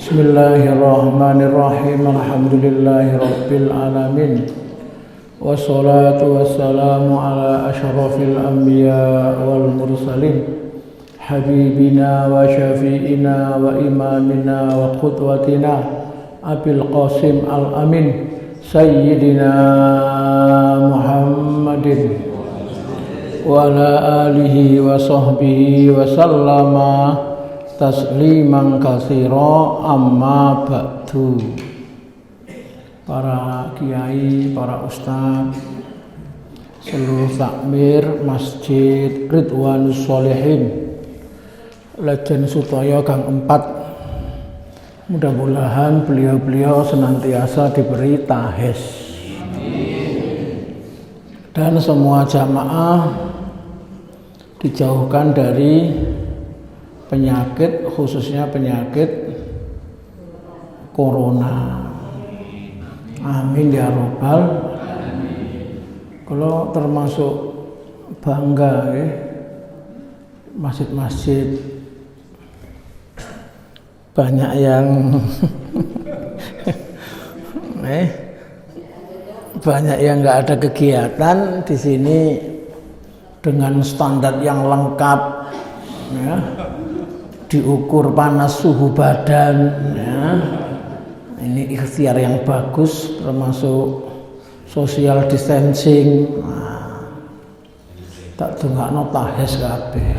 Bismillahirrahmanirrahim. Alhamdulillahirabbil alamin. Wassalatu wassalamu ala asyrafil anbiya wal mursalin. Habibina wa syafi'ina wa imamina wa qudwatina Abil Qasim al-Amin Sayyidina Muhammadin wa ala alihi wa sahbihi wa sallama tasliman katsira, amma ba'du. Para kiai, para ustaz, seluruh takmir Masjid Ridwanus Sholihin Legend Sutoyo Gang 4, mudah-mudahan beliau-beliau senantiasa diberi tahes dan semua jamaah dijauhkan dari penyakit, khususnya penyakit corona. Amin ya robbal. Kalau termasuk bangga ya, masjid-masjid banyak yang banyak yang nggak ada kegiatan di sini dengan standar yang lengkap ya. Diukur panas suhu badan ya. Ini ikhtiar yang bagus, termasuk social distancing. Tak dongakno tahes kabeh.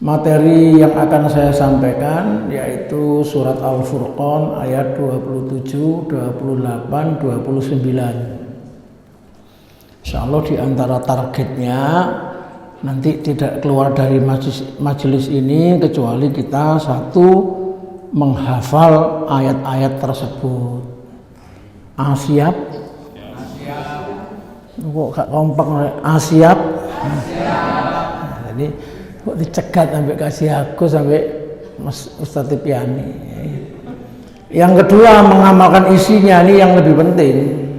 Materi yang akan saya sampaikan yaitu surat Al-Furqan ayat 27, 28, 29. Insyaallah di antara targetnya nanti tidak keluar dari majelis ini kecuali kita satu menghafal ayat-ayat tersebut. Siap? Kok gak kompak? Siap? Jadi kok dicegat sampai kasih aku sampai Mas Ustadz Tipiani. Yang kedua mengamalkan isinya, ini yang lebih penting.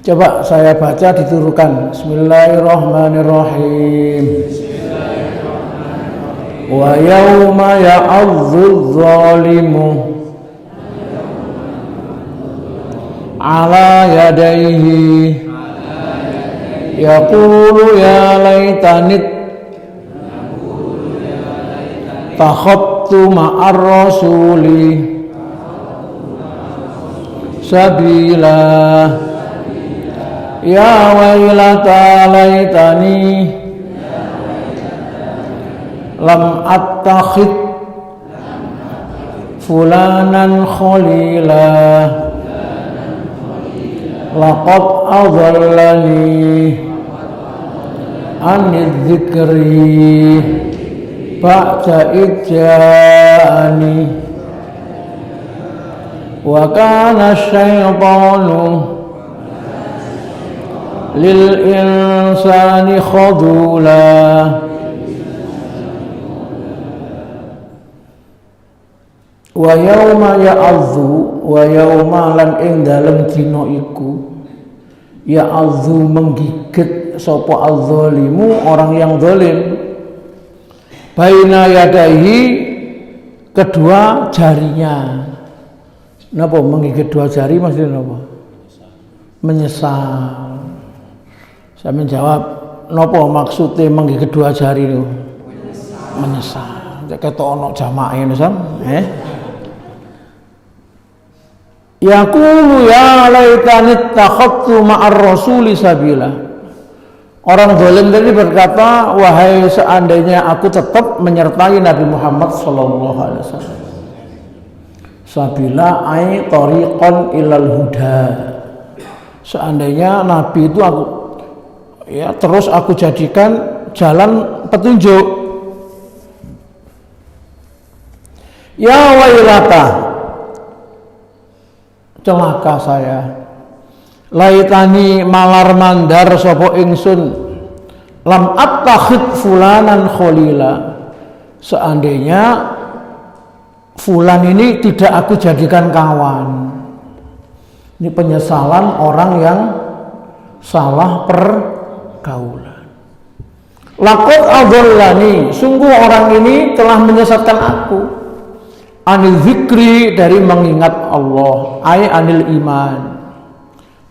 Coba saya baca diturukan. Bismillahirrahmanirrahim. Wa yauma ya'adzu dzalimu ala yadayhi yaqulu ya laitani takhattu ma'ar rasuli sabila ya wailata laitani lam attakhid fulanan khalila laqad adallani anidh dzikri ba'da idja'ani wa kana asyaitanu lil insani khadula. Wa yauma ya'adzu, wa yauma lan ing dalem dina iku ya'adzu menggigit sapa az-zalimu, orang yang zalim, baina yadaihi, kedua jarinya. Napa menggigit dua jari maksudnya napa? Menyesal. Saya menjawab, napa maksudnya menggigit dua jari itu? Menyesal. Ketok ono jamaah ini sam, Yaqulu ya laitani takhattu ma'ar rasuli sabila. Orang zalim tadi berkata, wahai seandainya aku tetap menyertai Nabi Muhammad sallallahu alaihi wasallam. Sabila ai tariqan ilal huda. Seandainya Nabi itu aku terus aku jadikan jalan petunjuk. Ya wailata, celaka saya, laitani malar mandar sapa ingsun, lam attakhid fulanan khalila, seandainya fulan ini tidak aku jadikan kawan. Ini penyesalan orang yang salah pergaulan. Laqad adallani, sungguh orang ini telah menyesatkan aku. anil zikri dari mengingat Allah, ay anil iman.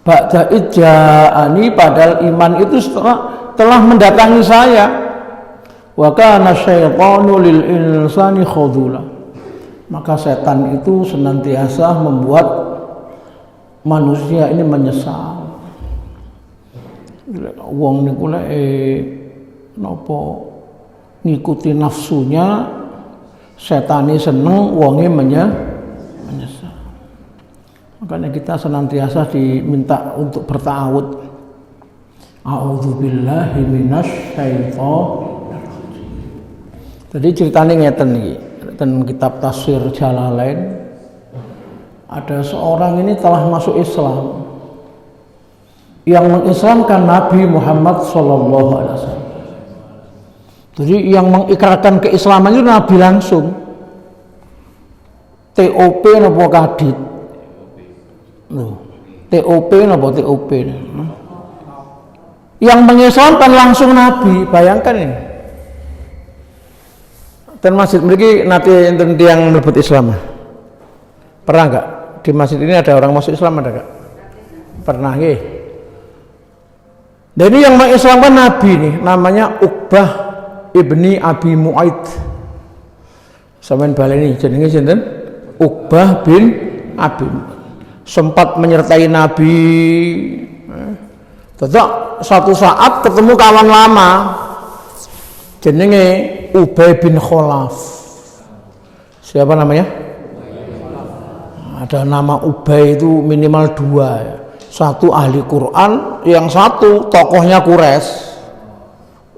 Ba'da ijja'ani padahal iman itu telah mendatangi saya. Wa kana syaitanu lil insani khadula. Maka setan itu senantiasa membuat manusia ini menyesal. Wong niku lek napa ngikuti nafsunya, setane seneng, wonge menyesal. Makanya kita senantiasa diminta untuk berta'awud. A'udzubillahi minasyaitonir rajim. Jadi ceritanya ngeten iki, ten kitab Tafsir Jalalain ada seorang ini telah masuk Islam yang mengislamkan Nabi Muhammad sallallahu alaihi wasallam. Jadi yang mengikrarkan keislaman itu Nabi langsung. TOP napa kadit? TOP napa TOP? Yang mengislamkan langsung Nabi, bayangkan ini. Dan masjid mriki nate enten tiyang mlebet Islam. Pernah enggak? Di masjid ini ada orang masuk Islam ada enggak? Pernah nggih. Dan ini yang mengislamkan Nabi nih, namanya Uqbah ibni Abi Mu'aid. Sampeyan baleni jenenge sinten? Uqbah bin Abi Mu'aid. Sempat menyertai Nabi. Tetap suatu saat ketemu kawan lama. Jenenge Ubay bin Khalaf. Siapa namanya? Ada nama Ubay itu minimal 2 ya. Satu ahli Quran, yang satu tokohnya Quraisy.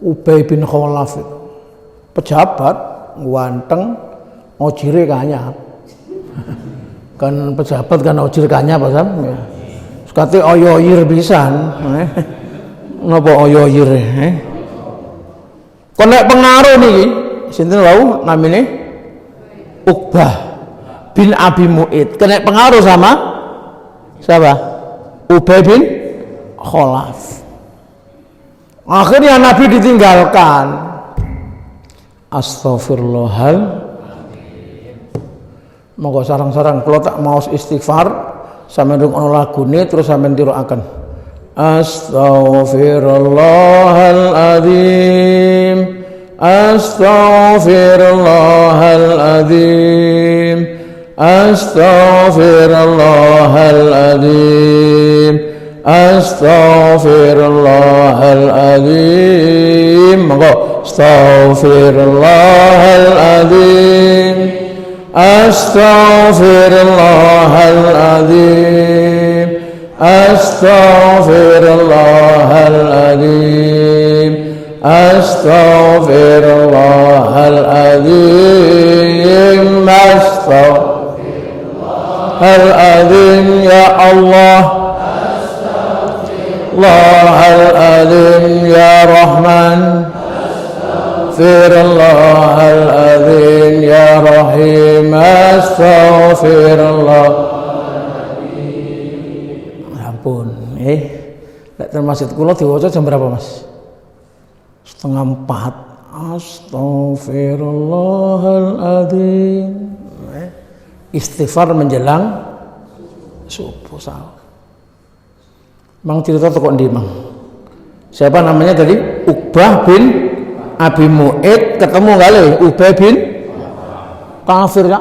Ubay bin Khalaf itu pejabat, ganteng, ojire kanyap. Kan pejabat kan ojir kanyap Pak. Sekate oyoyir pisan. Napa oyoyir? Kon nek pengaruh niki sinten wau namine Uqbah bin Abi Mu'aid. Kena pengaruh sama siapa? Ubay bin Khalaf. Akhirnya Nabi ditinggalkan. Astaghfirullahal. Monggo sarang-sarang kalau tak mau istighfar sampeyan rungokno lagune terus sampeyan tirukaken. Astaghfirullahaladzim, astaghfirullahaladzim, astaghfirullahaladzim, astaghfirullahaladzim. Monggo astaghfirullahaladzim, astaghfirullahaladzim, astaghfirullahaladzim, astaghfirullahaladzim, astaghfirullahaladzim, ya Allah, astaghfirullahaladzim, ya Rahman, astaghfirullahaladzim, ya Rahim, astaghfirullah. Ampun, lek ten masjid kula diwaca jam berapa, Mas? 3:30. Astaghfirullahaladzim. Istighfar menjelang subuh sahur. Mang cerita toko ndi, Mang? Siapa namanya tadi? Uqbah bin Abi Mu'aid ketemu kali Ubay bin kafir ya.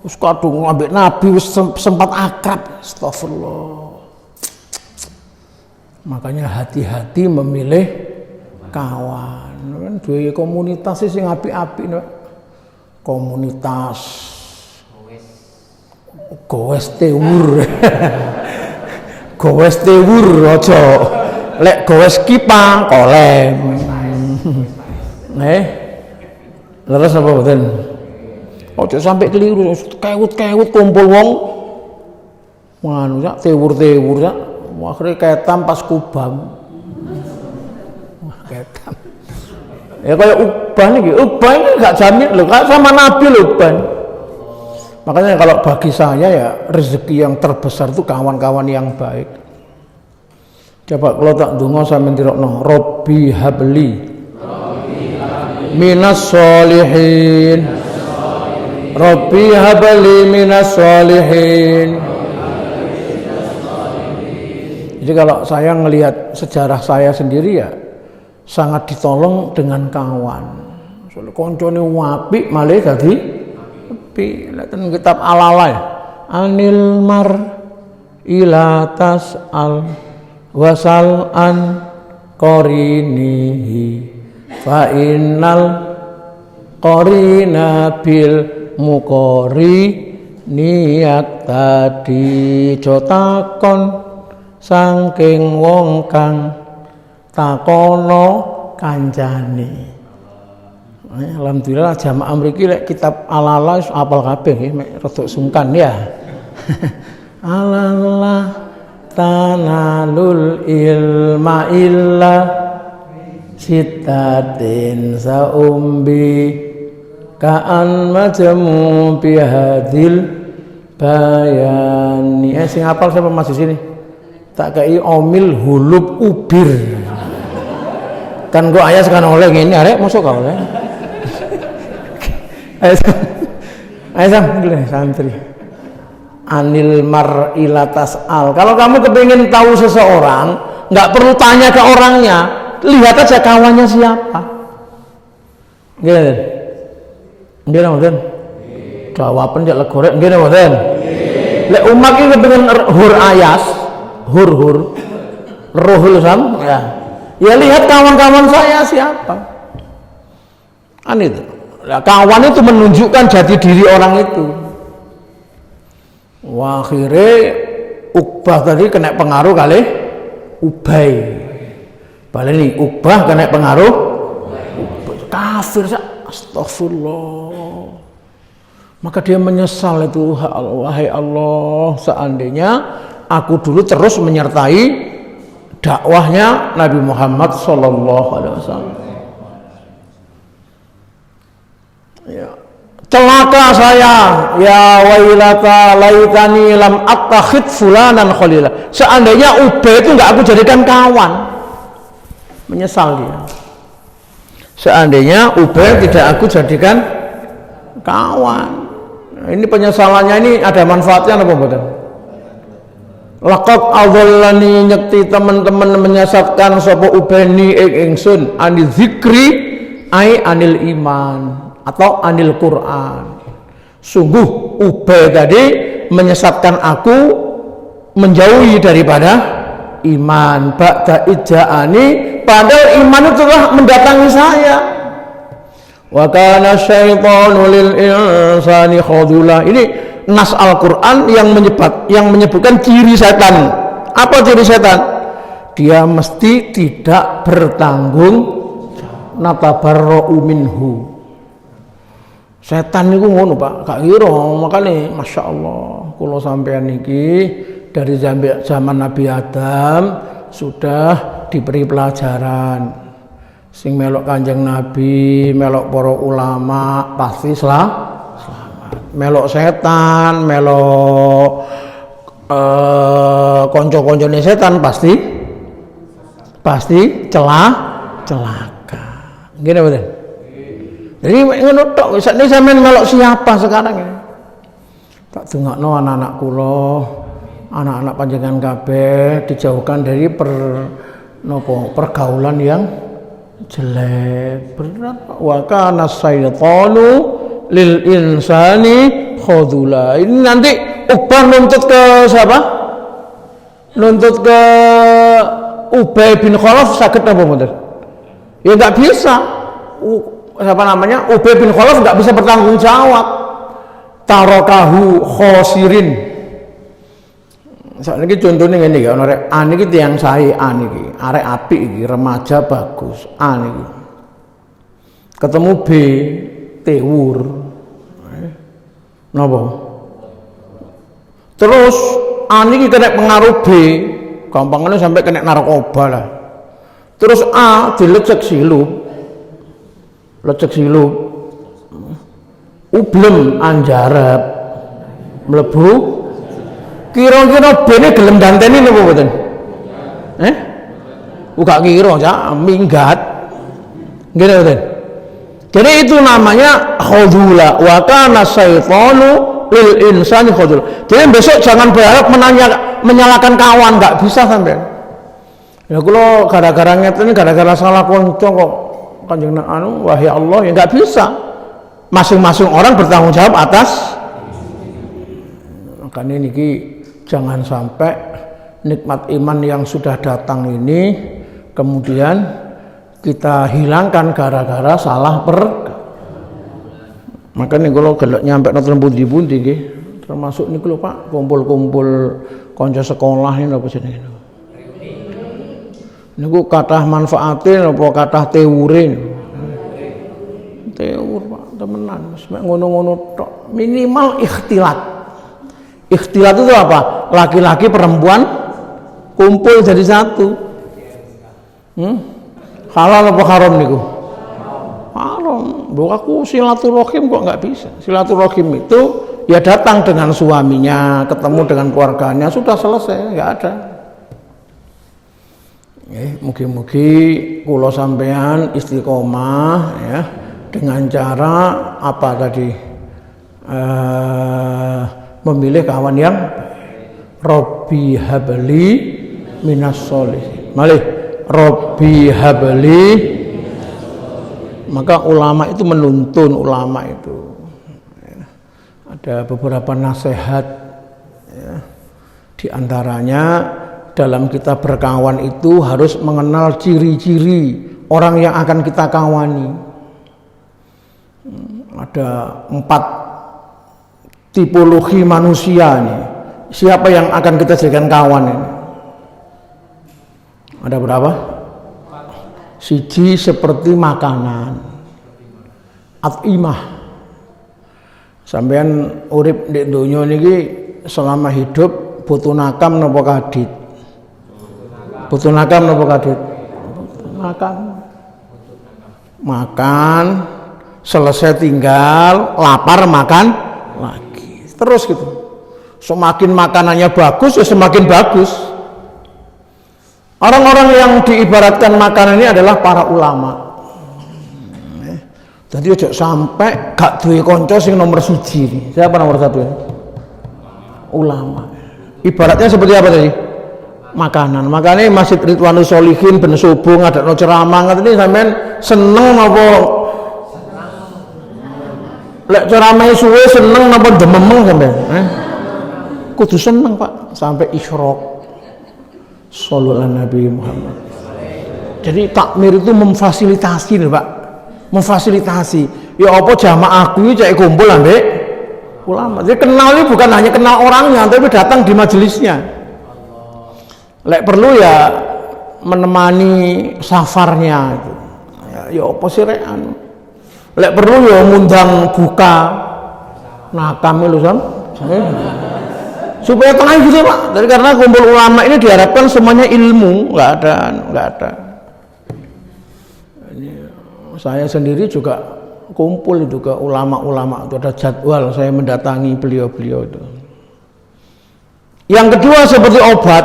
Wis kadung ambek Nabi wis sempat akrab. Astagfirullah. Makanya hati-hati memilih kawan. Kan duwe komunitas sing apik-apik nek. Komunitas Gowes Tewur. Gowes Tewur aja. Lek gowes Kipang kolem. Leres apa mboten? Ojo sampai keliru, kewut-kewut kumpul wong. Nganu sak tewur-tewur sak. Akhire ketam pas kubam. Wah, ketam. Ya kayak Uqbah niki, Uqbah ini enggak jamin lho, kayak sama Nabi lho Uqbah. Makanya kalau bagi saya ya rezeki yang terbesar itu kawan-kawan yang baik. Coba kalau tak donga sampeyan dirokno, Robbi habli minas solihin Rabbi habli minas sholihin. Jadi kalau saya ngelihat sejarah saya sendiri ya sangat ditolong dengan kawan. Soalnya koncone wapi malah dadi api. Lihat kitab Al-Alai. Anil mar ila tas'al wasal an qarinihi fa innal qarina bil muqari niat tadi jotakon saking wong kang takono kancane. Alhamdulillah jamaah mriki lek kitab Al-Alai apal kabeh nggih mek rada sungkan ya. Alallah tanalul ilma illa sitatin saumbi ka'an majmu bihadil bayani. Sing hafal siapa masih sini? Tak kei omil hulub ubir. Kan gua ayah sekarang oleh ngene arek mosok kau oleh. Ayo santri. Anil mar'ilatas al. Kalau kamu kepingin tahu seseorang, nggak perlu tanya ke orangnya, lihat aja kawannya siapa. Gila, gila mungkin. Jawaban jak legorek, gila mungkin. Lek umat ini kepingin hur ayas, hur rohul sam, ya. Ya lihat kawan-kawan saya siapa. Itu. Nah, kawan itu menunjukkan jati diri orang itu. Wah, akhirnya Uqbah tadi kena pengaruh kali Ubay. Baleni Uqbah kena pengaruh kafir. Astagfirullah. Maka dia menyesal itu, wahai Allah, seandainya aku dulu terus menyertai dakwahnya Nabi Muhammad sallallahu alaihi wasallam. Ya. Celaka saya, ya wailata laitani lam attakhid fulanan khalila. Seandainya Ubay itu enggak aku jadikan kawan. Menyesal dia. Seandainya Ubay tidak aku jadikan kawan. Ini penyesalannya ini ada manfaatnya apa bukan? Laqad adallani nyekti teman-teman menyesatkan sapa Ubay ni ingsun anil zikri ai anil iman atau anil Quran. Sungguh Ubay tadi menyesatkan aku menjauhi daripada iman. Ba'da ija'ani, padahal iman itu telah mendatangi saya. Wa kana syaitanu lil insani khadula. Ini nas Al-Qur'an yang menyebutkan ciri setan. Apa ciri setan? Dia mesti tidak bertanggung natabarra'u minhu. Setan niku ngono Pak, gak kira makane masyaallah kula sampean niki dari zaman Nabi Adam sudah diberi pelajaran. Sing melok Kanjeng Nabi, melok para ulama pasti selamat. Melok setan, melok konco-koncone setan pasti celaka. Gini betul. Jadi ngono tok, sakniki sampean melok siapa sekarang ya? Tak dongakno anak-anak kula, anak-anak panjenengan kabeh dijauhkan dari pergaulan yang jelek. Wa kana syaitanu lil insani khadula. Ini nanti Uqbah nuntut ke siapa? Nuntut ke Ubay bin Khalaf sakit apa betul? Ya enggak bisa. Siapa namanya? Ubay bin Khalaf enggak bisa bertanggung jawab. Tarakahu khosirin. Soalnya ini contohnya ngene iki ana rek an iki tiyang sae an iki, arek apik iki, remaja bagus, an iki. Ketemu B tewur. Napa? Terus an iki kena pengaruh B, gampangane sampai kena narkoba lah. Terus A dilecek silup. Lecek silup. Ublem anjarep mlebu. Kira-kira bene gelem danteni napa mboten? Uga kira cak minggat. Nggih mboten. Jadi itu namanya khudula, wa kana syaitanu lil insani khudul. Jadi besok jangan berharap menyalahkan kawan, nggak bisa sampean. Ya kalau gara-gara ngeten gara-gara salah konco kok Kanjeng wahai Allah, ya nggak bisa. Masing-masing orang bertanggung jawab atas. Makanya niki jangan sampai nikmat iman yang sudah datang ini kemudian kita hilangkan gara-gara salah makanya kalau gelek nyampe nonton pundi-pundi nggih termasuk niku lho Pak kumpul-kumpul kanca sekolah ini apa jenenge niku kathah manfaate apa kathah teure Pak temenan mek ngono-ngono tok minimal ikhtilat itu apa laki-laki perempuan kumpul jadi satu halal apa haram niku? Haram. Bu aku silaturahim kok nggak bisa. Silaturahim itu ya datang dengan suaminya, ketemu dengan keluarganya, sudah selesai, nggak ada. Mugi-mugi kula sampean istiqomah ya dengan cara apa tadi? Memilih kawan yang Robbi habli minas sholihin. Malih Robbi habli, maka ulama itu menuntun ulama itu ada beberapa nasihat ya. Di antaranya dalam kita berkawan itu harus mengenal ciri-ciri orang yang akan kita kawani. Ada 4 tipologi manusia nih. Siapa yang akan kita jadikan kawan ini? Ada berapa? Siji seperti makanan at'imah. Sampeyan urip di donya niki selama hidup butuh nakam napa kadit? Butuh nakam napa kadit? Makan selesai tinggal lapar makan lagi. Terus gitu. Semakin makanannya bagus ya semakin bagus. Orang-orang yang diibaratkan makanan ini adalah para ulama. Jadi ojo sampai gak duwe kanca sing nomor 1 nih. Siapa nomor 1 ya? Ulama. Ibaratnya seperti apa tadi? Makanan. Makanya Masjid Ridwanus Sholihin ben subuh ngadakno ceramah ngateni sampean seneng napa? Lek ceramah suwe seneng napa dememeng sampean? Kudu seneng Pak sampai isyraq. Sallallahu Nabi Muhammad. Jadi takmir itu memfasilitasi nih Pak, memfasilitasi. Ya apa jamaahku ini cek kumpul ambek ulama. Jadi kenal ini bukan hanya kenal orangnya, tapi datang di majelisnya. Lek perlu ya menemani safarnya. Ya apa sih rekan? Lek perlu ya ngundang buka. Nah kami lu sam. Supaya tenang gitu Pak. Jadi karena kumpul ulama ini diharapkan semuanya ilmu, nggak ada. Ini, saya sendiri juga kumpul itu ke ulama-ulama itu ada jadwal saya mendatangi beliau-beliau itu. Yang kedua seperti obat.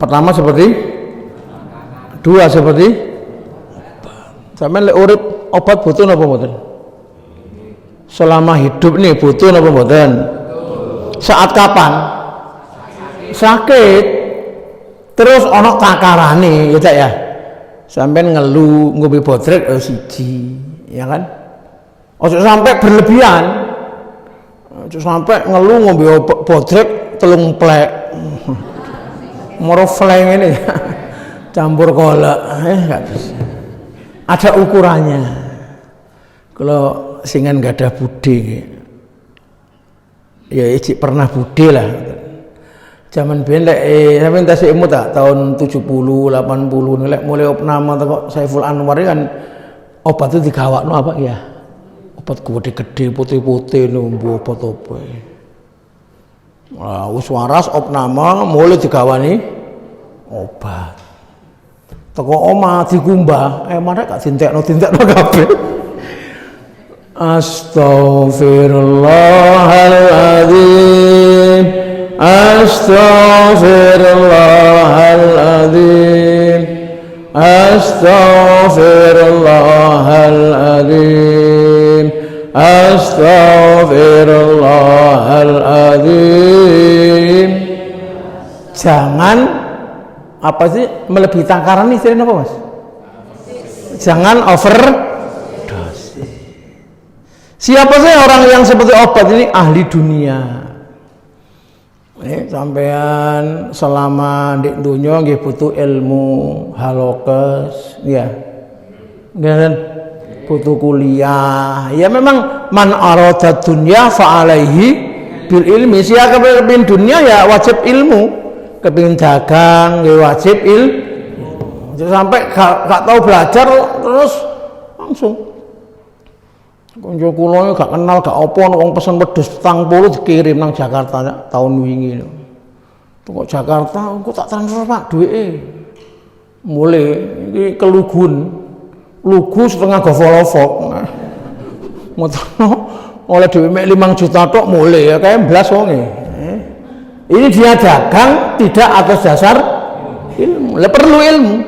Pertama seperti dua seperti sampeyan lek urip obat butuh apa mboten? Selama hidup nih butuh apa mboten? Saat kapan? Sakit. Terus ono takarane ya Cak ya. Sampeyan ngeluh ngombe bodrek siji, ya kan? Ojo sampai berlebihan. Ojo sampai ngeluh ngombe bodrek 3 plek. Moro fleng ini campur kolak, nggak bisa. Ada ukurannya. Kalau singan nggak ada budi, ya ijik pernah budi lah. Zaman biyen lek sampeyan tasih imut tak tahun 70 80 nilai mulai opname kok Saiful Anwar kan obat itu digawakno apa ya? Obat gede-gede putih-putih numbu obat apa. Wah, wis waras opname mulai digawani obat. Teko omah dikumbah, mana gak dintekno kabeh. Astaghfirullahaladzim, astaghfirullahaladzim, Astaghfirullahaladzim, astaghfirullahaladzim. Jangan apa sih melebihi takaran nih, apa mas? Jangan overdose. Siapa sih orang yang seperti obat ini? Ahli dunia. Sampean selama di dunia nggih butuh ilmu halokes, ya, kan? Butuh kuliah. Ya memang man arada dunya fa alaihi bil ilmi. Siapa kepengin dunia ya wajib ilmu. Kepengin dagang ya wajib ilmu. Sampai gak tahu belajar terus langsung. Konco kula gak kenal gak apa wong pesen wedhus 40 dikirim nang Jakarta tahun wingi. Kok Jakarta kok tak transfer Pak duweke. Mulai iki kelugun. Lugu setengah govolofok. Ngono oleh dhewe mek 5 juta tok mulai ya kayak blas wonge. Ini dia dagang tidak atas dasar ilmu. Lah perlu ilmu.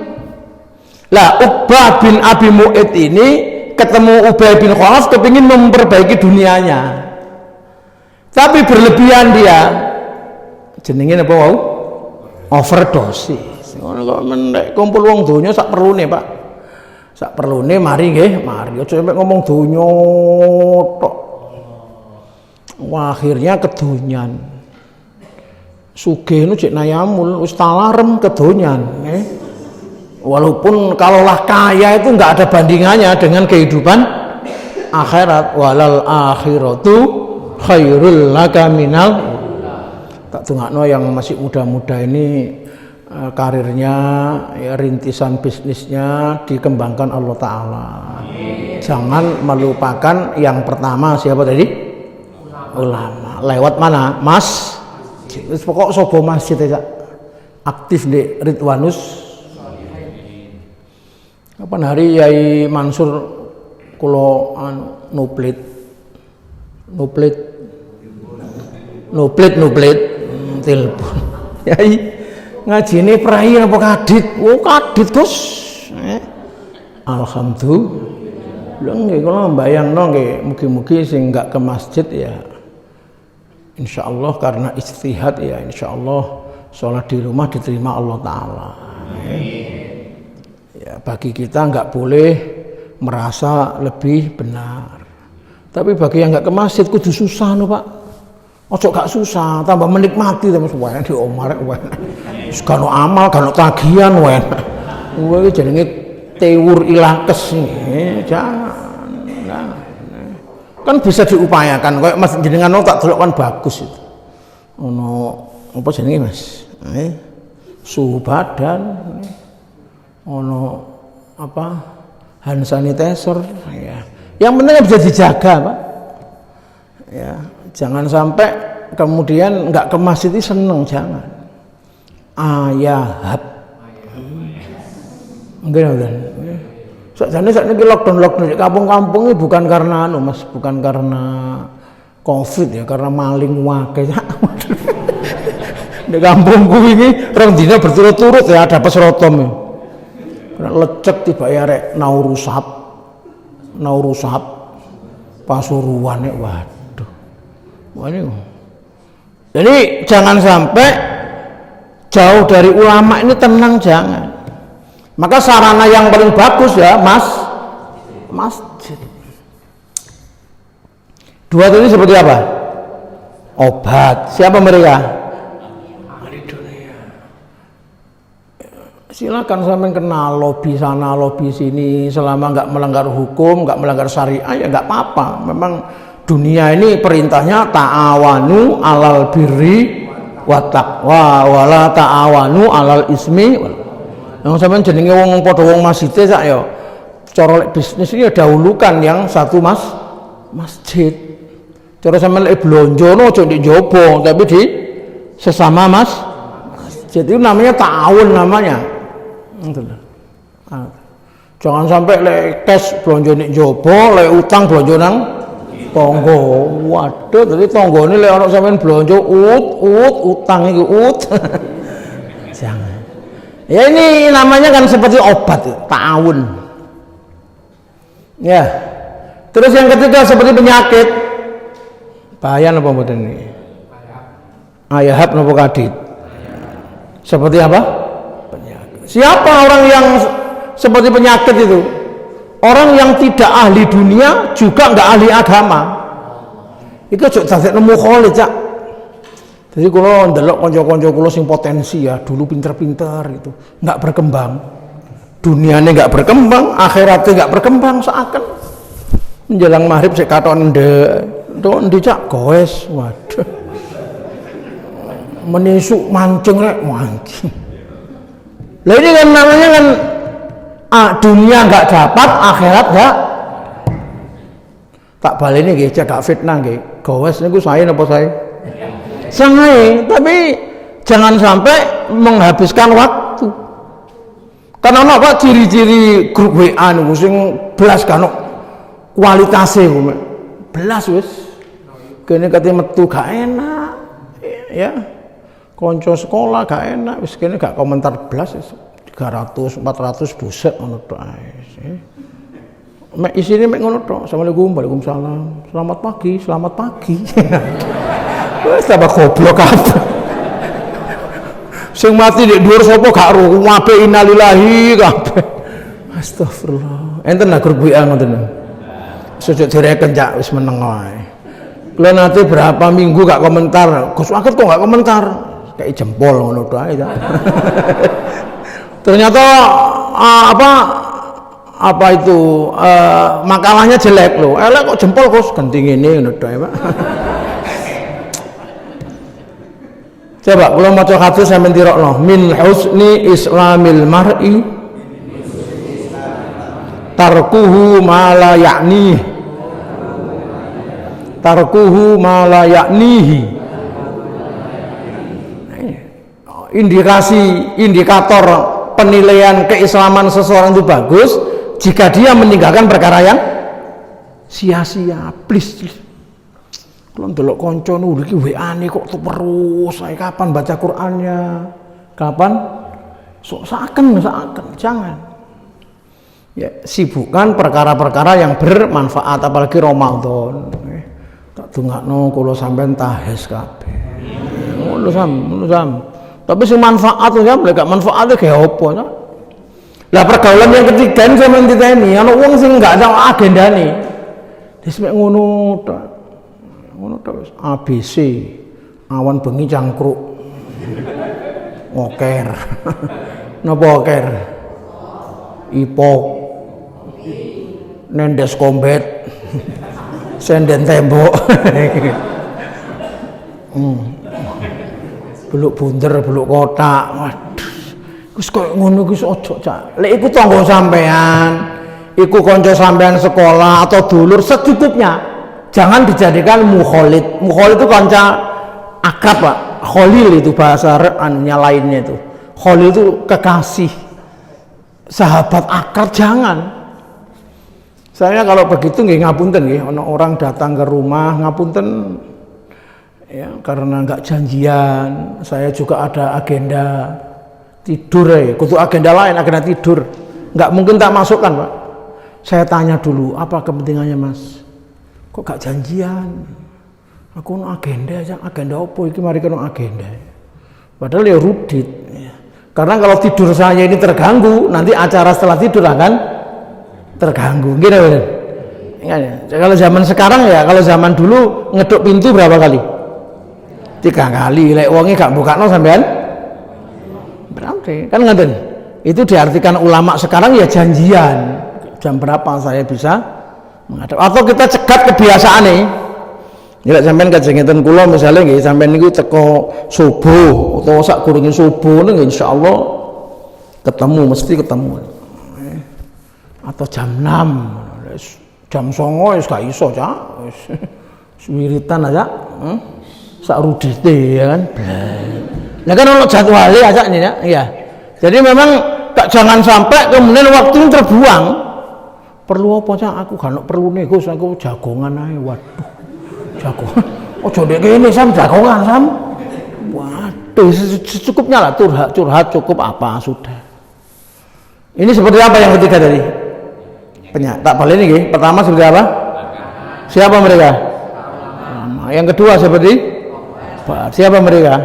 Lah Uqbah bin Abi Mu'id ini ketemu Ubay bin Khalaf kepingin memperbaiki dunianya, tapi berlebihan dia, jenengin apa wau? Overdosis. Ngono kok mentek kumpul wong donya sak perlune, Pak. Sak perlune mari nggih, mari aja sampe ngomong donya tok. Wah, akhirnya kedonyan. Sugih nu cek nayamul wis talarem kedonyan, nggih. Walaupun kalaulah kaya itu nggak ada bandingannya dengan kehidupan akhirat. Walal akhiratu khairul laka minal. Tak tungakno yang masih muda-muda ini karirnya ya, rintisan bisnisnya dikembangkan Allah Ta'ala. Jangan melupakan yang pertama siapa tadi? Ulama. Lewat mana? Mas. Pokok sobo masjid aja aktif di Ridwanus. Kapan hari Yai Mansur kulo nuplit telepon. Yai ngajine prai apa kadit? Oh kadit Gus. Alhamdulillah nggih kula mbayangno nggih mugi-mugi sing enggak ke masjid ya. Insyaallah karena istihad ya insyaallah sholat di rumah diterima Allah Ta'ala. Ya, bagi kita nggak boleh merasa lebih benar. Tapi bagi yang nggak ke masjid kudu susah no Pak. Ojo gak susah, tambah menikmati tambah suwe di omar wae. Wis gak amal, gak tagihan wae. Kuwi jenenge tewur ilakes nih. Jangan. Kan bisa diupayakan kayak Mas jenengan tak delok kan bagus itu. Ono apa jenenge Mas? Suhu badan. Ono apa hand sanitizer ya. Yang penting bisa dijaga Pak ya, jangan sampai kemudian nggak ke masjid itu seneng, jangan ayahab mungkin sakjane sakniki lockdown di kampung-kampung ini bukan karena Mas, bukan karena Covid ya, karena maling wae di kampungku ini orang dina berturut-turut ya ada pesrotom ya. Lecek tiba ya rek naurusap Pasuruan ya waduh. Jadi jangan sampai jauh dari ulama ini, tenang jangan. Maka sarana yang paling bagus ya masjid. Dua ini seperti apa? Obat. Siapa mereka? Silakan sampai kenal lobby sana lobby sini, selama nggak melanggar hukum, nggak melanggar syariah ya nggak apa-apa. Memang dunia ini perintahnya ta'awanu alal birri wa taqwa wala ta'awanu alal ismi. Yang sampean jenenge wong padha wong masjid sak ya cara bisnis ini dahulukan yang satu masjid. Cara sampean lek blonjo no aja ndek njaba tapi di sesama masjid itu namanya ta'awun namanya. Jangan sampai lek cash blonjo nek njaba, lek utang blonjo nang tangga. Waduh, dadi tanggane lek ana sampean blonjo utang iki Jangan. Ya ini namanya kan seperti obat, ta'awun. Ya. Terus yang ketiga seperti penyakit. Bahaya apa mboten ini? Ayahab napa kadit? Seperti apa? Penyakit. Siapa orang yang seperti penyakit itu? Orang yang tidak ahli dunia juga nggak ahli agama. Itu cuk dadekno mukhalid, Cak. Jadi kalau ndelok kanca-kanca kula sing potensi ya, dulu pinter-pinter itu, nggak berkembang. Dunianya nggak berkembang, akhiratnya nggak berkembang, seakan menjelang maghrib sik katon ndek Cak goes. Waduh. Menisuk mancing rek mancing. Lah ini kan namanya kan dunia nggak dapat, akhirat nggak. Tak baleni nggih cek gak fitnah nggih. Gowes niku saya napa saya? Saya, tapi jangan sampai menghabiskan waktu. Karena ana kok ciri-ciri grup WA niku sing belas kan kualitase kuwi. Belas wis. Kene kate metu gak enak. Ya. Konco sekolah gak enak wis kene gak komentar belas wis 300 400 buset ngono tok ae. Mek isine mek ngono tok. Assalamualaikum, waalaikumsalam. Selamat pagi, selamat pagi. Wes tambah goblok kabeh. Sing mati nek dhuwur sapa gak ro, wape innalillahi kabeh. Astagfirullah. Enten nak grup WA ngoten. Sujud direken Cak wis meneng wae. Kula nate berapa minggu gak komentar. Gus Wakil kok gak komentar? Kayak jempol ngono tok ae. Ternyata apa itu makalahnya jelek loh. Elek kok jempol Gus ganti ngene ngono tok ya, Pak. Coba kalau maca hadis sampeyan tirokno min husni islamil mar'i tarkuhu ma la ya'ni tarkuhu ma la ya'nihi. Indikator penilaian keislaman seseorang itu bagus jika dia meninggalkan perkara yang sia-sia. Please. Kalau ndelok kanca nu iki WA-ne kok terus, saya kapan baca Qur'annya? Kapan? Seakan, jangan. Ya, sibukkan perkara-perkara yang bermanfaat apalagi Ramadan. Tak dongakno kula sampean tahes kabeh. Ngono sam. Tapi sing manfaat ya, gak manfaatnya kayak apa ya? Lah pergaulan yang ketiga ini sampean diteni, ana wong sing gak ada agendane. Wis mek ngono tok. Ngono tok wis ABC. Awan bengi cangkruk. Ngoker. Napa oker? Ipok. Nendes kombet. Senden tembok. Beluk bunder, beluk kotak. Waduh. Wis koyo ngono kuwi ojo Cak. Lek iku tangga sampean, iku kanca sampean sekolah atau dulur secukupnya. Jangan dijadikan mukhalid. Mukhalid itu kanca akrab, Pak. Khalil itu bahasa anunya lainnya itu. Khalil itu kekasih. Sahabat akrab jangan. Saya kalau begitu nggih ngapunten nggih, ana orang datang ke rumah ngapunten ya karena nggak janjian, saya juga ada agenda tidur ya, kudu agenda lain, agenda tidur, nggak mungkin tak masukkan Pak. Saya tanya dulu apa kepentingannya Mas, kok gak janjian? Aku no agenda aja, agenda apa iki mari kena agenda, padahal ya rudit ya. Karena kalau tidur saya ini terganggu, nanti acara setelah tidur akan terganggu gitu bener. Kalau zaman sekarang ya, kalau zaman dulu ngeduk pintu berapa kali? 3 kali, lek wonge gak mbukakno sampean berarti kan ngeten. Itu diartikan ulama sekarang ya janjian. Jam berapa saya bisa menghadap atau kita cegat kebiasaan nih. Ya lek sampean kajeng ngeten kula misale nggih sampean niku teko subuh utawa sak kurunge subuh niku insyaallah ketemu mesti ketemu. Atau jam 6. Jam 09.00 wis gak iso, Cak. Wis wiritan aja. Sak rudite ya kan. Lah kan ono jadwale aja ini ya. Iya. Jadi memang jangan sampai kemudian waktu terbuang. Perlu apa Cak? Aku gak perlu nih Gus, aku jagongan ae. Waduh. Jagongan. Ojo ndek kene sam jagongan sam. Waduh, secukupnya lah curhat cukup apa sudah. Ini seperti apa yang ketiga tadi? Tak balik ini. Pertama seperti apa? Siapa mereka? Yang kedua seperti? Siapa mereka?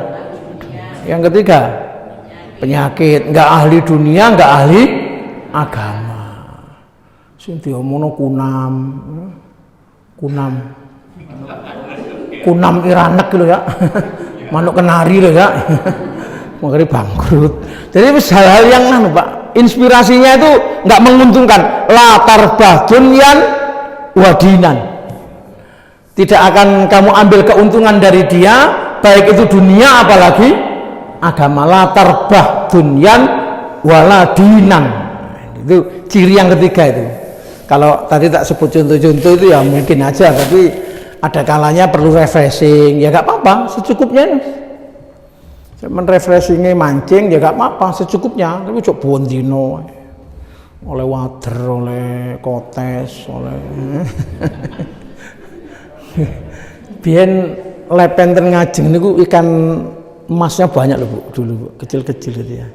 Yang ketiga penyakit, nggak ahli dunia, nggak ahli agama. Sing diomongno kunam iranek lho ya. Manuk kenari lho ya. Makanya bangkrut. Jadi hal-hal yang Pak, inspirasinya itu nggak menguntungkan. Latar badunyan wadinan. Tidak akan kamu ambil keuntungan dari dia, baik itu dunia apalagi agama. Latar badunyan waladinan. Itu ciri yang ketiga itu. Kalau tadi tak sebut contoh-contoh itu ya mungkin aja, tapi ada kalanya perlu refreshing, ya nggak apa-apa, secukupnya. Refreshingnya mancing ya nggak apa-apa, secukupnya. Tapi cok bondino, oleh water, oleh kotes, oleh biar lepenten ngajeng niku ikan emasnya banyak loh Bu, dulu Bu, kecil-kecil gitu ya.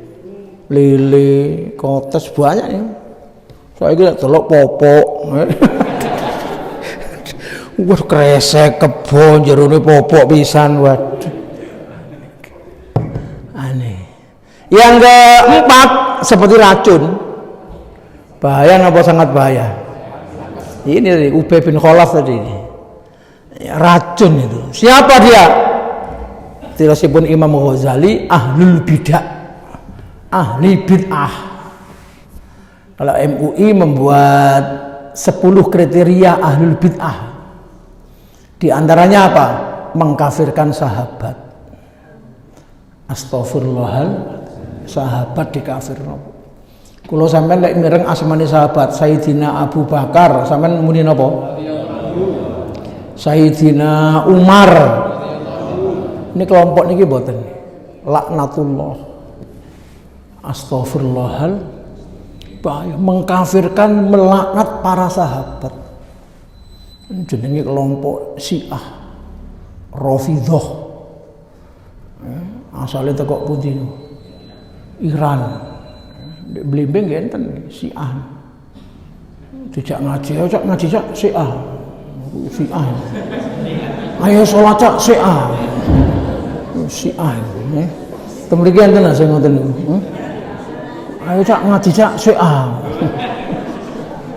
Lele, kotes banyak ya. Saya kira telok popok. Wah kresek kebon jerone popok pisan, waduh. Aneh. Yang keempat seperti racun. Bahaya apa sangat bahaya? Ini dari Ubay bin Khalaf tadi ini. Racun itu. Siapa dia? Tirasipun Imam Ghazali ahlul bid'ah. Ahli bid'ah. Kalau MUI membuat 10 kriteria ahlul bid'ah. Di antaranya apa? Mengkafirkan sahabat. Astaghfirullahal, sahabat dikafirno. Kalau sampean lek mireng asmane sahabat Sayyidina Abu Bakar, sampean muni napa? Sayyidina Umar. Ini kelompok niki mboten. Laknatullah. Astaghfirullahal, mengkafirkan, melaknat para sahabat. Jenenge kelompok Syiah Rafidhah. Asale teko pundi? Iran. Blimbing enten Syiah. Dijak ngaji, cak ngaji cak Syiah. Syiah. Ayo salat cak Syiah. Syiah. Temriki enten sing ngoten niku. Ayo cak ngaji cak Syiah.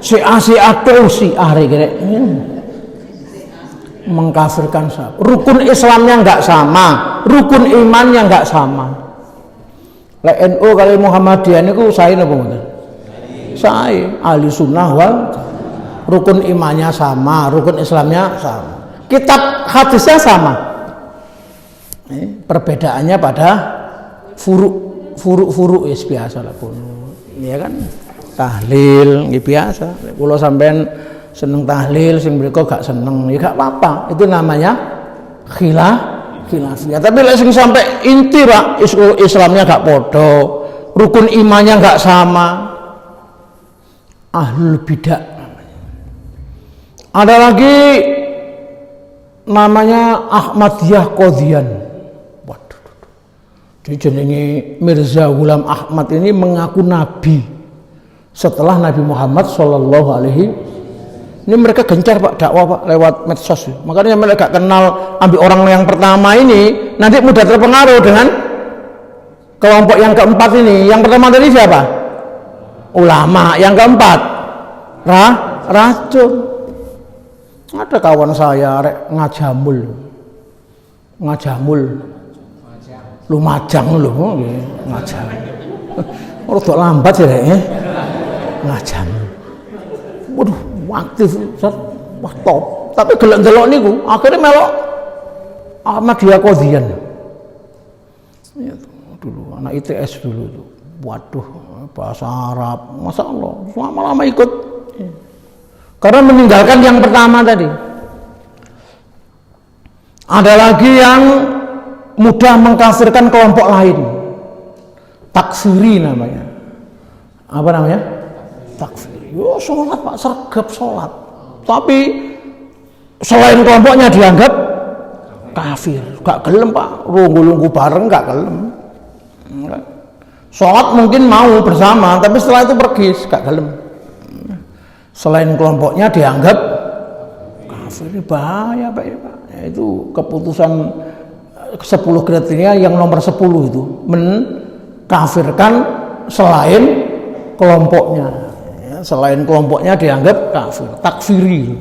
Syiah rek. Mengkafirkan sahabat. Rukun Islamnya nggak sama, rukun imannya nggak sama. Lek NU kali Muhammadiyah niku sae napa mboten? Sae, ahli sunnah wal rukun imannya sama, rukun Islamnya sama. Kitab hadisnya sama. Perbedaannya pada furuk biasa lah pun. Ya kan? Tahlil nggih biasa. Kula sampean seneng tahlil, sing mereka gak seneng, ya gak apa-apa. Itu namanya khilafiyah. Tapi lek sing sampai inti Pak, Islamnya gak podo, rukun imannya gak sama, ahlul bidah. Ada lagi namanya Ahmadiyah Qadhiyan. Waduh. Jadi jenenge Mirza Ghulam Ahmad ini mengaku nabi setelah Nabi Muhammad SAW. Ini mereka gencar Pak dakwah Pak lewat medsos. Makanya mereka gak kenal ambil orang yang pertama ini, nanti mudah terpengaruh dengan kelompok yang keempat ini. Yang pertama tadi siapa? Ulama. Yang keempat racun. Ada kawan saya rek ngajamul. Lumajang lho, ngajam. Rodok lambat ya rek. Ngajam. Waduh, aktif wah top. Tapi gelek-gelek niku akhirnya melok Ahmadiyah Qadhiyan. Ya, dulu anak ITS dulu tuh. Waduh, bahasa Arab, Masya Allah, lama-lama ikut. Karena meninggalkan yang pertama tadi. Ada lagi yang mudah mengkafirkan kelompok lain. Takfiri namanya. Apa namanya? Takfiri. Yo sholat Pak, sergap sholat. Tapi selain kelompoknya dianggap kafir. Gak gelem Pak, lunggu-lunggu bareng gak gelem. Sholat mungkin mau bersama, tapi setelah itu pergi, gak gelem. Selain kelompoknya dianggap kafir, bahaya Pak. Ya, itu keputusan 10 kriteria yang nomor 10 itu mengkafirkan selain kelompoknya. Ya, selain kelompoknya dianggap kafir, takfiri.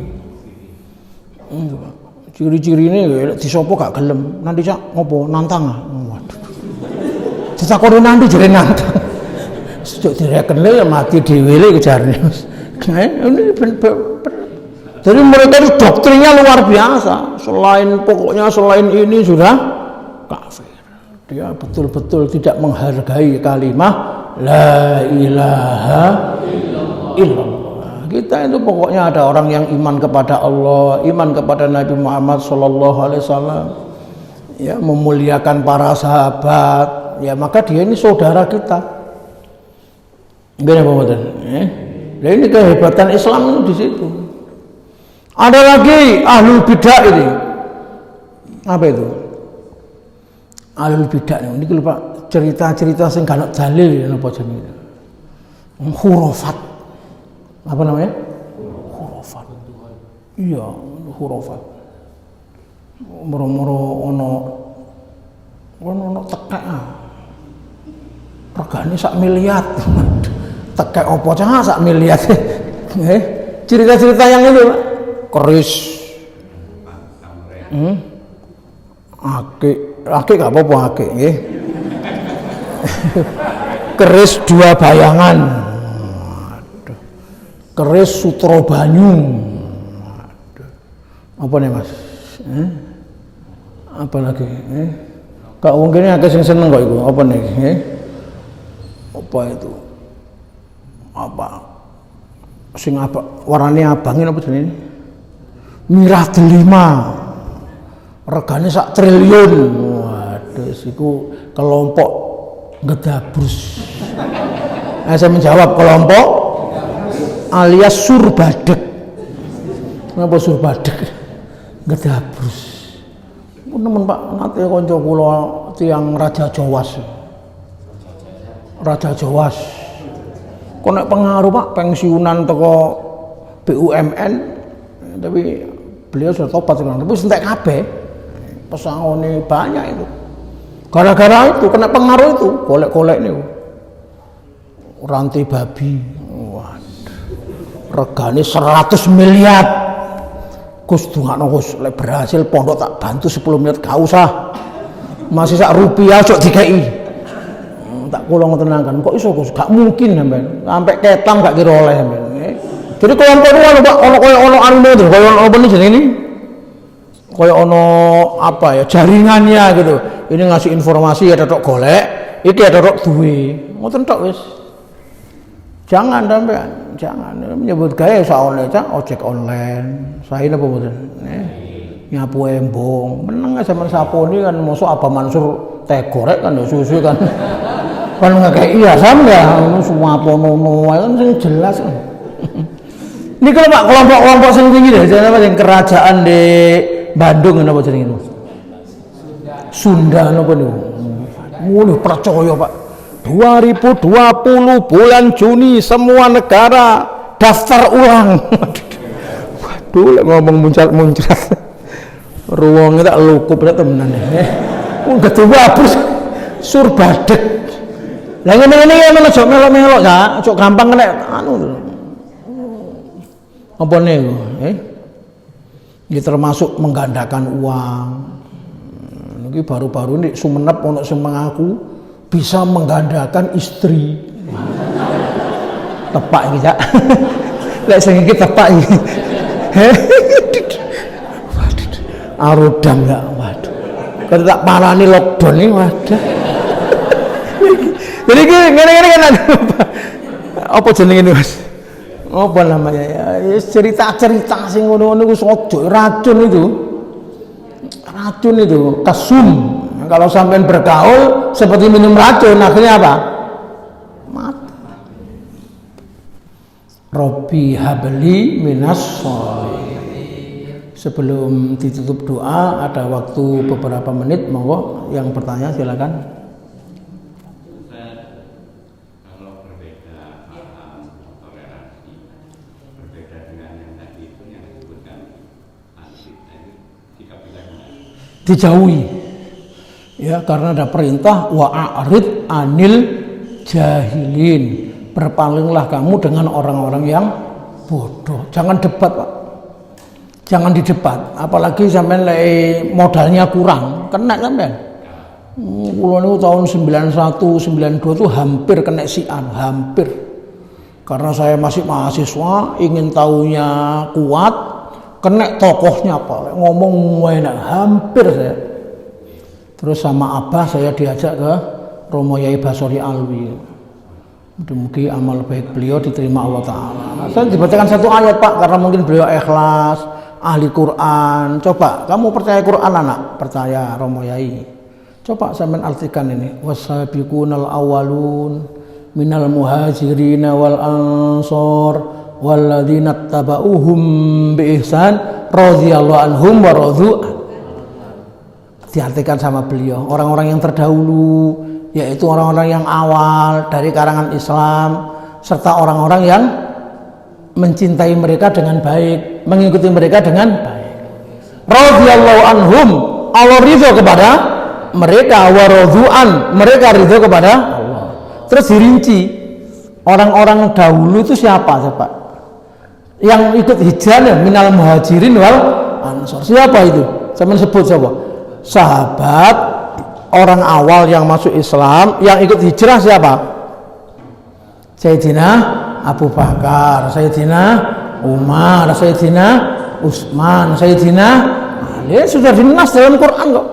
Ciri-ciri ini disopo gak gelem, nanti cak ngopo nantang ah. Waduh. Ditakoni nanti jare nantang. Sejak direken le mati dhewe le kejarne. Ini jadi mereka itu doktrinnya luar biasa. Selain ini sudah kafir. Dia betul-betul tidak menghargai kalimat la ilaha illallah. Kita itu pokoknya ada orang yang iman kepada Allah, iman kepada Nabi Muhammad SAW, ya, memuliakan para sahabat, ya, maka dia ini saudara kita. Gimana Pak Muhammad? Nah, ini kehebatan Islam itu di situ. Ada lagi ahlul bidah ini. Apa itu? Ahlul bidah ini lupa cerita-cerita sing gak dalil ya napa jenenge. Khurafat. Apa namanya? Khurafat. Iya, khurafat. Moro-moro ono tekek. Regane sak miliar. Tekek opo cah sak miliar. Cerita-cerita yang itu, Pak. Keris. Ake gak apa-apa ake nggih. Keris 2 bayangan. Aduh. Keris sutra banyu. Aduh. Apa nih Mas? Apa lagi? Kak mungkin akeh sing seneng kok iku. Apa nih? Apa itu? Apa? Sing apa? Warnanya abangin apa jenenge? Mirah delima. Regane sak triliun. Waduh, iku kelompok Gedabrus. Nah, saya menjawab kelompok alias Surbadek. Kenapa Surbadek? Gedabrus. Temen Pak, nate kanca kula tiyang Raja Jawas. Raja Jawas. Kok nek pengaruh Pak pensiunan teko BUMN, tapi beliau sudah tobat sekarang. Tapi entek kabeh. Pesangone banyak itu. Gara-gara itu kena pengaruh itu, golek-golek niku. Rantai babi. Waduh. Regane 100 miliar. Gus dungakno Gus, lek berhasil pondok tak bantu 10 miliar gak usah. Masih sak rupiah cok dikei. Tak kula ngetenangkan, kok iso Gus? Gak mungkin sampean. Sampai ketam gak kira oleh sampean. Jadi kelompok niku Pak, ono koyo ono anune lho, koyo ono apa jenenge ini? Koyo ono apa ya, jaringannya gitu. Ini ngasih informasi ada tok golek, iki ada tok duwe. Ngoten tok wis. Jangan sampean, jangan menyebut gawe saone cak ojek online. Saya napa mboten? Nyapu embong, meneng zaman saponi kan mosok Abah Mansur teh gorek kan ya susu kan. Kan ngekeki ya sampean semua pono-pono kan sing jelas kan. Ini kalau Pak kelompok-kelompok sing tinggi deh, apa yang kerajaan di Bandung apa jenenge itu? Sunda napa niku? Mulih percaya Pak. 2020 bulan Juni semua negara daftar ulang. Waduh, lek ngomong muncrat-muncrat. Ruwonge tak lukup rek temenan. Kedua abus Surbadek. Lah ngene-ngene ya men aja melok-melok ya, aja gampang kena anu. Apa niku? Ini termasuk menggandakan uang. Ini baru-baru ini Sumenep ono sing mengaku bisa menggandakan istri. Tepak iki, Cak. Lek sing iki tepak iki. Arodam enggak? Waduh. Kalau tak parani lockdown iki, waduh. Jadi ngene-ngene kan apa jenenge ini, Mas? Apa namanya ya? Cerita-cerita sing ngono-ngono ku sojo racun itu. Racun itu, kasum. Kalau sampean bergaul seperti minum racun, akhirnya apa? Mati. Robbi habli minas sholihin. Sebelum ditutup doa, ada waktu beberapa menit, monggo yang bertanya silakan. dijauhi. Ya, karena ada perintah wa'arid anil jahilin. Berpalinglah kamu dengan orang-orang yang bodoh. Jangan debat, Pak. Jangan didebat, apalagi sampean modalnya kurang, kena sampean. Kulo niku tahun 91, 92 tuh hampir kena sian, hampir. Karena saya masih mahasiswa, ingin tahunya kuat, kena tokohnya Pak, ngomong enak, hampir saya. Terus sama abah saya diajak ke Romo Yai Basori Alwi. Mudah-mudahan amal baik beliau diterima Allah Ta'ala. Saya dibacakan satu ayat Pak, karena mungkin beliau ikhlas, ahli Quran. Coba, kamu percaya Quran anak? Percaya Romo Yai. Coba sampean artikan ini. Wasabiqunal awwalun minal muhajirin wal ansor walladzina tabauhum bi ihsan radhiyallahu anhum wa radu. Diartikan sama beliau, orang-orang yang terdahulu, yaitu orang-orang yang awal dari karangan Islam, serta orang-orang yang mencintai mereka dengan baik, mengikuti mereka dengan baik. Radhiyallahu anhum, Allah ridho kepada mereka, wa radu'an, mereka ridho kepada Allah. Terus dirinci, orang-orang dahulu itu siapa? Yang ikut hijrah minal muhajirin wal ansor. Siapa itu? Saya sebut siapa? Sahabat, orang awal yang masuk Islam, yang ikut hijrah siapa? Sayyidina Abu Bakar, Sayyidina Umar, Sayyidina Utsman, Sayyidina Ali. Sudah dinas dalam Quran kok.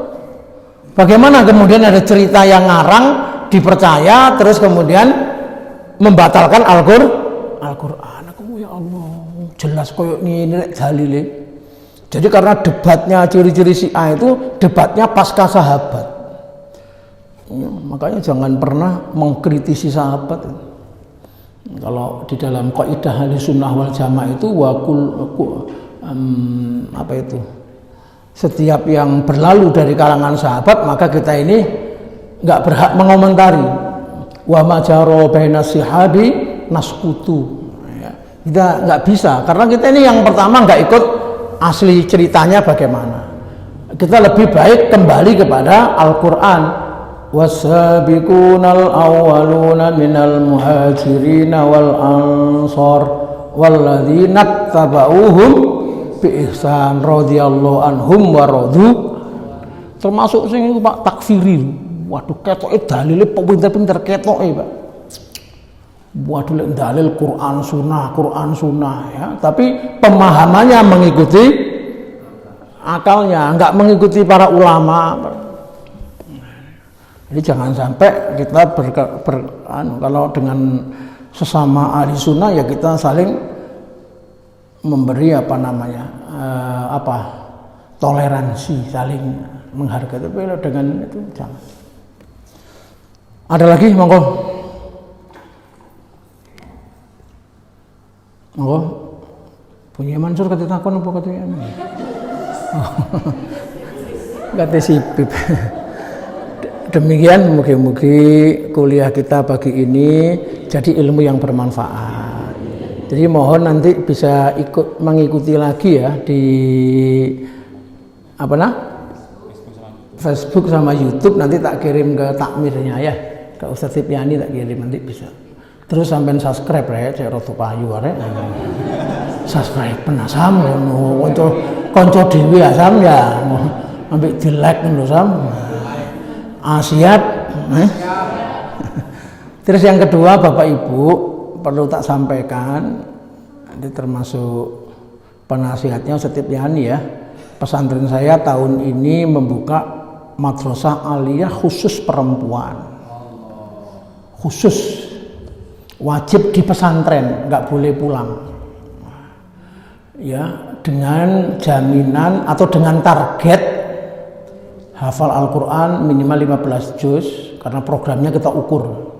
Bagaimana kemudian ada cerita yang ngarang dipercaya terus kemudian membatalkan Al-Qur'an. Aku ya Allah, jelas koyo ngene dalile. Jadi karena debatnya ciri-ciri Syiah itu debatnya pasca sahabat. Ya, makanya jangan pernah mengkritisi sahabat. Kalau di dalam kaidah Ahlussunnah wal Jamaah itu setiap yang berlalu dari kalangan sahabat maka kita ini nggak berhak mengomentari. Wa majaro bainas sihabi naskutu. Ya, kita nggak bisa karena kita ini yang pertama nggak ikut asli ceritanya bagaimana. Kita lebih baik kembali kepada Al-Qur'an. Wasabiqunal awwaluna minal muhajirin wal ansor walladzina tabauhum bi ihsan radhiyallahu anhum wa radu. Termasuk sing itu Pak takfiri. Waduh ketoke dalile pinter-pinter ketoke Pak. Waduh dalil Quran sunnah ya, tapi pemahamannya mengikuti akalnya, enggak mengikuti para ulama. Jadi jangan sampai kita kalau dengan sesama ahli sunnah ya kita saling memberi toleransi, saling menghargai. Tapi dengan itu jangan. Ada lagi monggo. Monggo. Punya Mansur kata takon apa kata ya? Kata sipip. Demikian mugi-mugi kuliah kita pagi ini jadi ilmu yang bermanfaat. Jadi mohon nanti bisa mengikuti lagi ya di Facebook sama YouTube, nanti tak kirim ke takmirnya ya, ke Ustaz Tipiani tak kirim nanti bisa. Terus sampean subscribe ya, cek rotu payu arek. Subscribe penasam ngono, kanca dhewe ya sam ya. Ambek di-like ngono sam. Siap. Terus yang kedua Bapak Ibu perlu tak sampaikan, ini termasuk penasihatnya Ustaz Tipiani ya. Pesantren saya tahun ini membuka madrasah aliyah khusus perempuan. Khusus wajib di pesantren, nggak boleh pulang. Ya, dengan jaminan atau dengan target hafal Al-Quran minimal 15 juz, karena programnya kita ukur.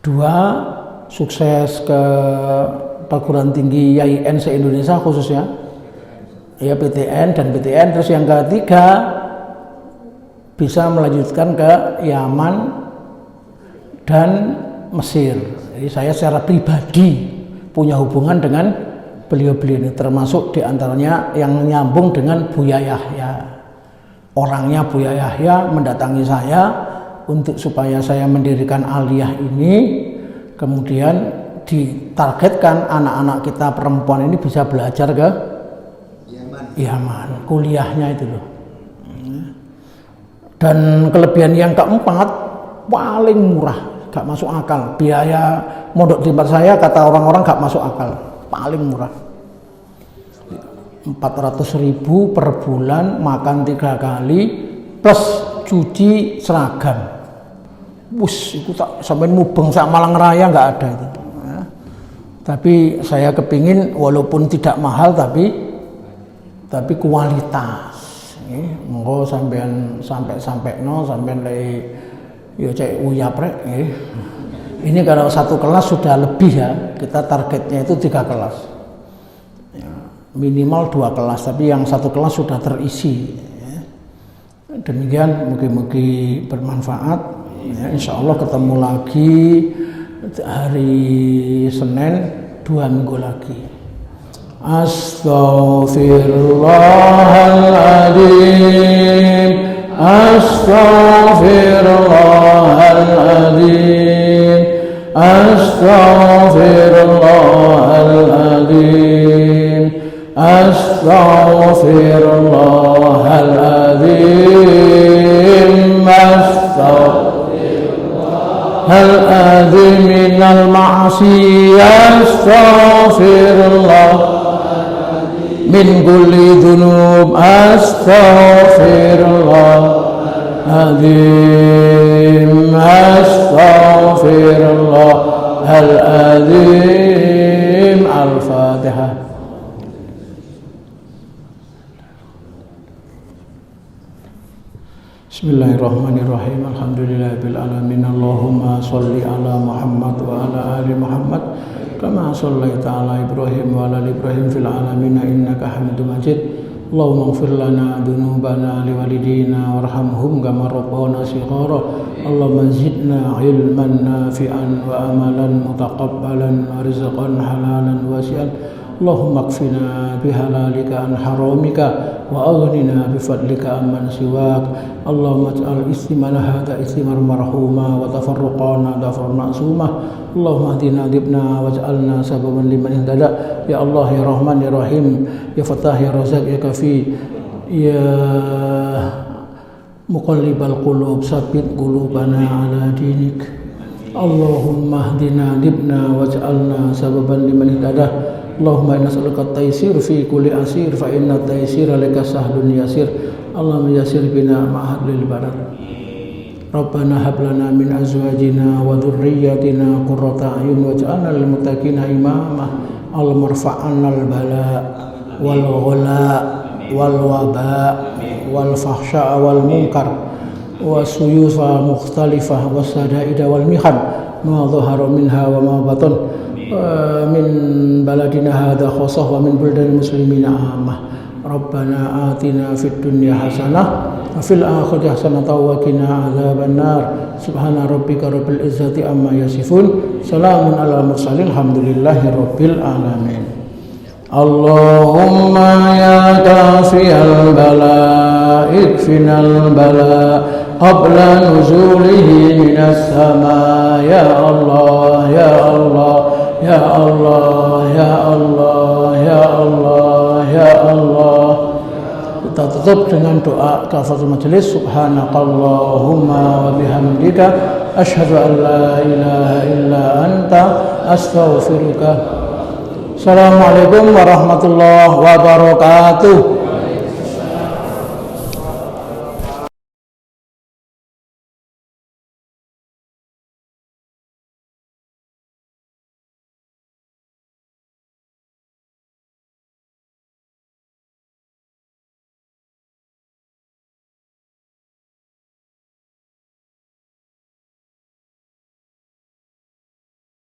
2, sukses ke perguruan tinggi YIN se-Indonesia khususnya, ya PTN dan PTN. Terus yang ketiga, bisa melanjutkan ke Yaman dan Mesir. Jadi saya secara pribadi punya hubungan dengan beliau-beliau ini, termasuk diantaranya yang nyambung dengan Buya Yahya. orangnya Buya Yahya mendatangi saya untuk supaya saya mendirikan aliyah ini, kemudian ditargetkan anak-anak kita perempuan ini bisa belajar ke Yaman, kuliahnya itu loh. Dan kelebihan yang keempat, paling murah, gak masuk akal. Biaya mondok di tempat saya kata orang-orang gak masuk akal, paling murah. 400.000 per bulan, makan 3 kali plus cuci seragam. Wus, itu tak sampai mubeng sak Malang Raya nggak ada itu. Ya. Tapi saya kepingin walaupun tidak mahal tapi kualitas. Monggo sampean sampai lay yo cek uyap rek. Ini kalau satu kelas sudah lebih ya, kita targetnya itu 3 kelas. Minimal 2 kelas, tapi yang satu kelas sudah terisi. Demikian, mugi-mugi bermanfaat. Ya, insya Allah ketemu lagi hari Senin 2 minggu lagi. Astaghfirullahaladzim, astaghfirullahaladzim, astaghfirullahaladzim. Astaghfirullahaladzim, astaghfirullahaladzim minal ma'asiyah, astaghfirullah min kulli dhunub, astaghfirullahaladzim, astaghfirullahaladzim. Al-Fatihah. Bismillahirrahmanirrahim. Alhamdulillahirabbil alamin. Allahumma shalli ala Muhammad wa ala ali Muhammad kama shallaita ala Ibrahim wa ala ali Ibrahim fil alamin innaka Hamidum Majid. Allahumma ighfir lana dzunubana liwalidina warhamhum kama rabbana shighara. Allahumma zidna ilman nafi'an wa amalan mutaqabbalan wa rizqan halalan wasi'an. Allahumma kfina bihalalika an haramika wa aghnina bifadlika amman siwak. Allahumma ij'al istimana hadha istimar marhuma wa tafarruqana dafar ma'sumah. Allahumma hdina dibna waj'alna sababan liman ihtada. Ya Allah ya Rahman ya Rahim ya Fattah ya Razak ya Kafi ya muqallibal qulub sabbit qulubana ala dinik. Allahumma hdina dibna waj'alna sababan liman ihtada. Allahumma inna nas'aluka at-taysir fi kulli asir fa inna at-taysira laka sahlun yasir. Allahumma yasir bina ma'ahlil balad. Rabbana hab lana min azwajina wa dhurriyyatina qurrata a'yun waj'alna lil muttaqina imama. Al-marfa'anna al-bala wal ghala wal waba wal fahsya wal munkar wa suyufa mukhtalifah was sadaida wal mihan ma dhahara minha wa ma batan min baladina hadha khasah wa min buldal muslimina ammah. Rabbana atina fid dunya hasanah wa fil akhirati hasanah wa qina adzabannar. Subhana rabbika rabbil izzati amma yasifun. Salamun alal mursalin. Alhamdulillahi rabbil alamin. Allahumma ya kafiyal bala ikfinal bala qabla nuzulihi minas sama. Ya Allah ya Allah ya Allah ya Allah ya Allah ya Allah. Kita tutup dengan doa kafaratul majelis. Subhanakallahumma wa bihamdika asyhadu an la ilaha illa anta astaghfiruka. Assalamualaikum warahmatullahi wabarakatuh.